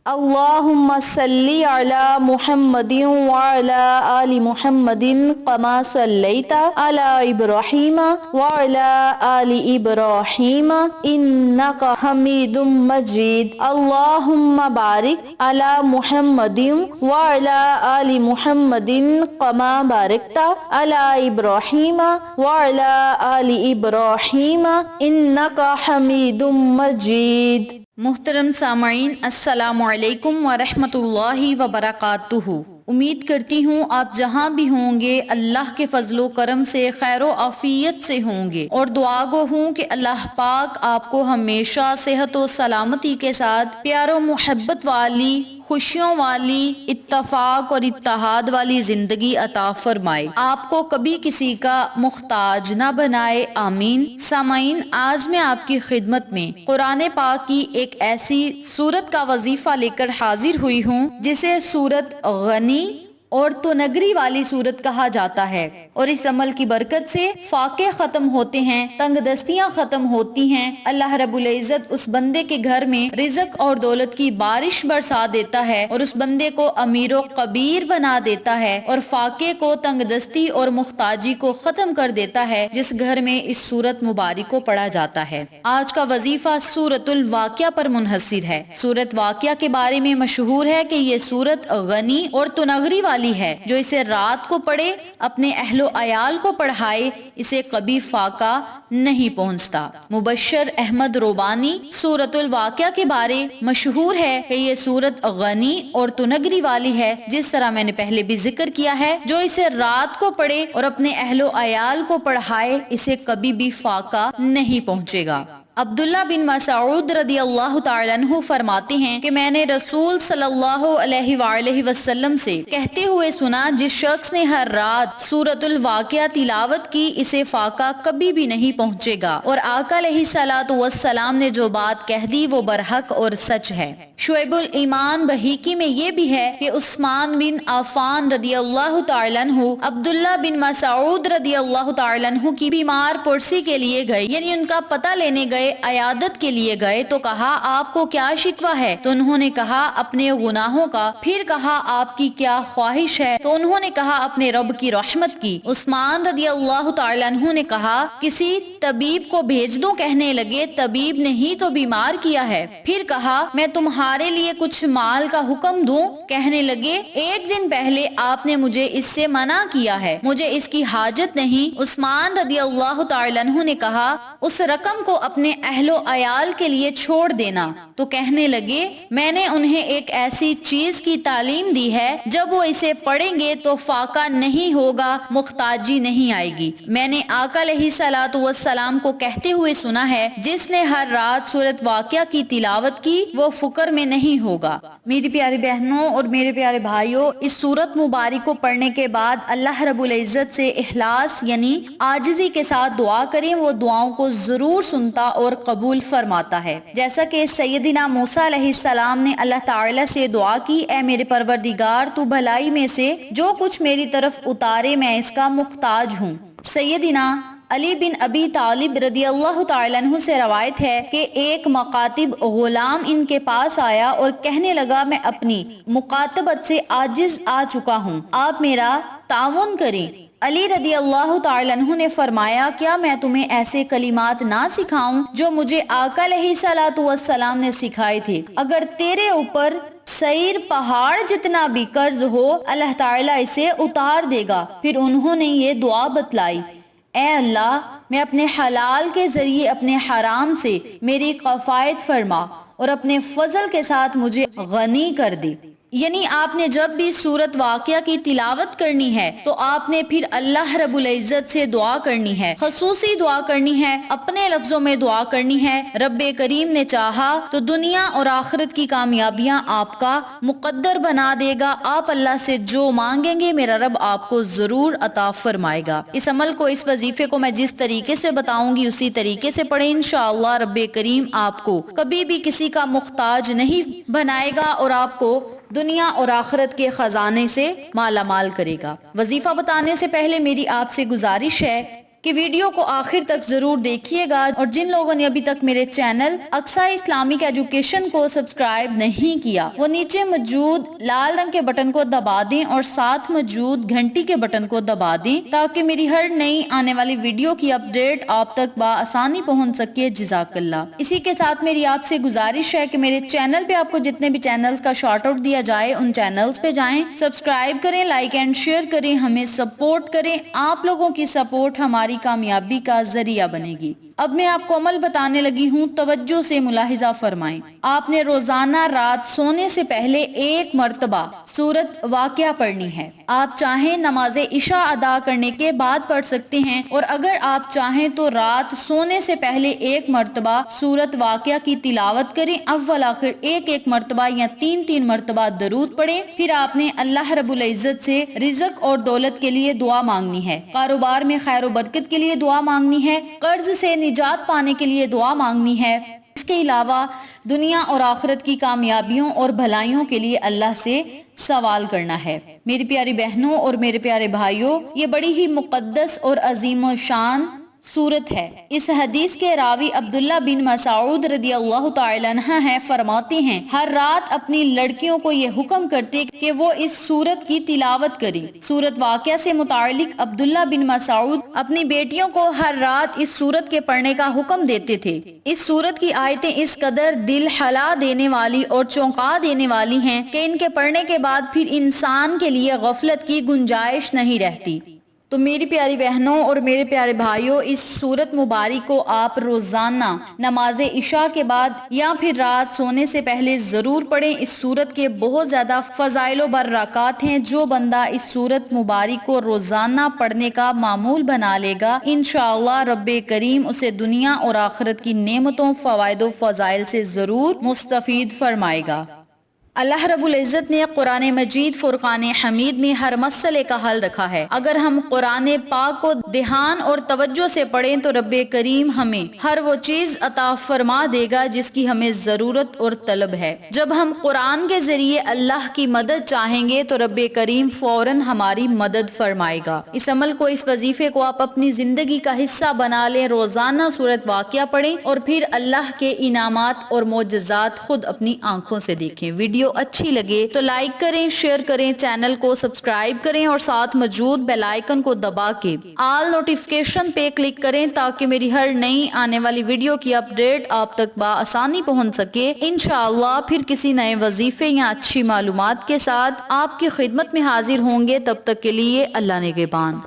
اللہم صلی علی محمد وعلی آل محمد کما صلیت علی ابراہیم وعلی آل ابراہیم انک حمید مجید اللہم بارک علی محمد وعلی آل محمد کما بارکت علی ابراہیم وعلی آل ابراہیم انک حمید مجید۔ محترم سامعین، السلام علیکم ورحمۃ اللہ وبرکاتہ۔ امید کرتی ہوں آپ جہاں بھی ہوں گے اللہ کے فضل و کرم سے خیر و عافیت سے ہوں گے، اور دعا گو ہوں کہ اللہ پاک آپ کو ہمیشہ صحت و سلامتی کے ساتھ پیار و محبت والی، خوشیوں والی، اتفاق اور اتحاد والی زندگی عطا فرمائے، آپ کو کبھی کسی کا محتاج نہ بنائے، آمین۔ سامعین، آج میں آپ کی خدمت میں قرآن پاک کی ایک ایسی سورت کا وظیفہ لے کر حاضر ہوئی ہوں جسے سورت غنی اور تو نگری والی سورت کہا جاتا ہے، اور اس عمل کی برکت سے فاقے ختم ہوتے ہیں، تنگ دستیاں ختم ہوتی ہیں، اللہ رب العزت اس بندے کے گھر میں رزق اور دولت کی بارش برسا دیتا ہے، اور اس بندے کو امیر و کبیر بنا دیتا ہے، اور فاقے کو، تنگ دستی اور محتاجی کو ختم کر دیتا ہے جس گھر میں اس سورت مبارک کو پڑھا جاتا ہے۔ آج کا وظیفہ سورت الواقعہ پر منحصر ہے۔ سورت واقعہ کے بارے میں مشہور ہے کہ یہ سورت غنی اور تو نگری والی ہے، جو اسے رات کو پڑھے، اپنے اہل و عیال کو پڑھائے، اسے کبھی فاقہ نہیں پہنچتا۔ مبشر احمد روبانی سورت الواقعہ کے بارے مشہور ہے کہ یہ سورت غنی اور تو نگری والی ہے، جس طرح میں نے پہلے بھی ذکر کیا ہے، جو اسے رات کو پڑھے اور اپنے اہل و عیال کو پڑھائے، اسے کبھی بھی فاقہ نہیں پہنچے گا۔ عبداللہ بن مسعود رضی اللہ تعالیٰ عنہ فرماتے ہیں کہ میں نے رسول صلی اللہ علیہ وآلہ وسلم سے کہتے ہوئے سنا، جس شخص نے ہر رات سورت الواقعہ تلاوت کی، اسے فاقہ کبھی بھی نہیں پہنچے گا، اور آقا علیہ الصلوۃ والسلام نے جو بات کہہ دی وہ برحق اور سچ ہے۔ شعب الایمان بحیقی میں یہ بھی ہے کہ عثمان بن عفان رضی اللہ تعالیٰ عنہ عبداللہ بن مسعود رضی اللہ تعالیٰ عنہ کی بیمار پرسی کے لیے گئے، یعنی ان کا پتہ لینے گئے، عیادت کے لیے گئے، تو کہا آپ کو کیا شکوہ ہے؟ تو انہوں نے کہا اپنے گناہوں کا۔ پھر کہا آپ کی کیا خواہش ہے؟ تو انہوں نے کہا اپنے رب کی رحمت کی۔ عثمان رضی اللہ تعالیٰ عنہ نے کہا کسی طبیب کو بھیج دو، کہنے لگے طبیب نے ہی تو بیمار کیا ہے۔ پھر کہا میں تمہارے لیے کچھ مال کا حکم دوں، کہنے لگے ایک دن پہلے آپ نے مجھے اس سے منع کیا ہے، مجھے اس کی حاجت نہیں۔ عثمان رضی اللہ تعالیٰ عنہ نے کہا اس رقم کو اپنے اہل و عیال کے لیے چھوڑ دینا، تو کہنے لگے میں نے انہیں ایک ایسی چیز کی تعلیم دی ہے جب وہ اسے پڑھیں گے تو فاقہ نہیں ہوگا، محتاجی نہیں آئے گی۔ میں نے آقا علیہ الصلوۃ والسلام کو کہتے ہوئے سنا ہے جس نے ہر رات سورت واقعہ کی تلاوت کی وہ فقر میں نہیں ہوگا۔ میری پیاری بہنوں اور میرے پیارے بھائیوں، اس سورت مبارک کو پڑھنے کے بعد اللہ رب العزت سے اخلاص یعنی عاجزی کے ساتھ دعا کریں، وہ دعاؤں کو ضرور سنتا اور قبول فرماتا ہے۔ جیسا کہ سیدنا موسیٰ علیہ السلام نے اللہ تعالیٰ سے دعا کی، اے میرے پروردگار تو بھلائی میں سے جو کچھ میری طرف اتارے میں اس کا محتاج ہوں۔ سیدنا علی بن ابی طالب رضی اللہ تعالیٰ عنہ سے روایت ہے کہ ایک مکاتب غلام ان کے پاس آیا اور کہنے لگا میں اپنی مکاتبت سے عاجز آ چکا ہوں، آپ میرا تعاون کریں۔ علی رضی اللہ تعالیٰ عنہ نے فرمایا کیا میں تمہیں ایسے کلمات نہ سکھاؤں جو مجھے آقا علیہ الصلوۃ والسلام نے سکھائے تھے؟ اگر تیرے اوپر سیر پہاڑ جتنا بھی قرض ہو اللہ تعالیٰ اسے اتار دے گا۔ پھر انہوں نے یہ دعا بتلائی، اے اللہ میں اپنے حلال کے ذریعے اپنے حرام سے میری کفایت فرما، اور اپنے فضل کے ساتھ مجھے غنی کر دے۔ یعنی آپ نے جب بھی سورت واقعہ کی تلاوت کرنی ہے تو آپ نے پھر اللہ رب العزت سے دعا کرنی ہے، خصوصی دعا کرنی ہے، اپنے لفظوں میں دعا کرنی ہے۔ رب کریم نے چاہا تو دنیا اور آخرت کی کامیابیاں آپ کا مقدر بنا دے گا۔ آپ اللہ سے جو مانگیں گے میرا رب آپ کو ضرور عطا فرمائے گا۔ اس عمل کو، اس وظیفے کو میں جس طریقے سے بتاؤں گی اسی طریقے سے پڑھیں، انشاءاللہ رب کریم آپ کو کبھی بھی کسی کا محتاج نہیں بنائے گا اور آپ کو دنیا اور آخرت کے خزانے سے مالا مال کرے گا۔ وظیفہ بتانے سے پہلے میری آپ سے گزارش ہے کہ ویڈیو کو آخر تک ضرور دیکھیے گا، اور جن لوگوں نے ابھی تک میرے چینل اقصیٰ اسلامک ایجوکیشن کو سبسکرائب نہیں کیا وہ نیچے موجود لال رنگ کے بٹن کو دبا دیں اور ساتھ موجود گھنٹی کے بٹن کو دبا دیں تاکہ میری ہر نئی آنے والی ویڈیو کی اپڈیٹ آپ تک بآسانی پہنچ سکے۔ جزاک اللہ۔ اسی کے ساتھ میری آپ سے گزارش ہے کہ میرے چینل پہ آپ کو جتنے بھی چینلز کا شارٹ آؤٹ دیا جائے ان چینلز پہ جائیں، سبسکرائب کریں، لائک اینڈ شیئر کریں، ہمیں سپورٹ کریں۔ آپ لوگوں کی سپورٹ ہماری کامیابی کا ذریعہ بنے گی۔ اب میں آپ کو عمل بتانے لگی ہوں، توجہ سے ملاحظہ فرمائیں۔ آپ نے روزانہ رات سونے سے پہلے 1 مرتبہ سورت واقعہ پڑھنی ہے۔ آپ چاہیں نماز عشاء ادا کرنے کے بعد پڑھ سکتے ہیں، اور اگر آپ چاہیں تو رات سونے سے پہلے 1 مرتبہ سورت واقعہ کی تلاوت کریں، اول آخر 1 مرتبہ یا 3 مرتبہ درود پڑھیں۔ پھر آپ نے اللہ رب العزت سے رزق اور دولت کے لیے دعا مانگنی ہے، کاروبار میں خیر و برکت کے لیے دعا مانگنی ہے، قرض سے نجات پانے کے لیے دعا مانگنی ہے۔ اس کے علاوہ دنیا اور آخرت کی کامیابیوں اور بھلائیوں کے لیے اللہ سے سوال کرنا ہے۔ میری پیاری بہنوں اور میرے پیارے بھائیوں، یہ بڑی ہی مقدس اور عظیم و شان سورت ہے۔ اس حدیث کے راوی عبداللہ بن مسعود رضی اللہ تعالی عنہ ہیں، فرماتے ہیں ہر رات اپنی لڑکیوں کو یہ حکم کرتے کہ وہ اس سورت کی تلاوت کریں۔ سورت واقعہ سے متعلق عبداللہ بن مسعود اپنی بیٹیوں کو ہر رات اس سورت کے پڑھنے کا حکم دیتے تھے۔ اس سورت کی آیتیں اس قدر دل ہلا دینے والی اور چونکا دینے والی ہیں کہ ان کے پڑھنے کے بعد پھر انسان کے لیے غفلت کی گنجائش نہیں رہتی۔ تو میری پیاری بہنوں اور میرے پیارے بھائیوں، اس سورت مبارک کو آپ روزانہ نماز عشاء کے بعد یا پھر رات سونے سے پہلے ضرور پڑھیں۔ اس سورت کے بہت زیادہ فضائل و برکات ہیں۔ جو بندہ اس سورت مبارک کو روزانہ پڑھنے کا معمول بنا لے گا، انشاءاللہ رب کریم اسے دنیا اور آخرت کی نعمتوں، فوائد و فضائل سے ضرور مستفید فرمائے گا۔ اللہ رب العزت نے قرآن مجید فرقان حمید میں ہر مسئلے کا حل رکھا ہے۔ اگر ہم قرآن پاک کو دھیان اور توجہ سے پڑھیں تو رب کریم ہمیں ہر وہ چیز عطا فرما دے گا جس کی ہمیں ضرورت اور طلب ہے۔ جب ہم قرآن کے ذریعے اللہ کی مدد چاہیں گے تو رب کریم فوراً ہماری مدد فرمائے گا۔ اس عمل کو، اس وظیفے کو آپ اپنی زندگی کا حصہ بنا لیں، روزانہ سورت واقعہ پڑھیں اور پھر اللہ کے انعامات اور معجزات خود اپنی آنکھوں سے دیکھیں۔ ویڈیو اچھی لگے تو لائک کریں، شیئر کریں، چینل کو سبسکرائب کریں اور ساتھ موجود بیل آئیکن کو دبا کے آل نوٹیفیکیشن پہ کلک کریں تاکہ میری ہر نئی آنے والی ویڈیو کی اپڈیٹ آپ تک بآسانی پہنچ سکے۔ انشاءاللہ پھر کسی نئے وظیفے یا اچھی معلومات کے ساتھ آپ کی خدمت میں حاضر ہوں گے۔ تب تک کے لیے اللہ نگہبان۔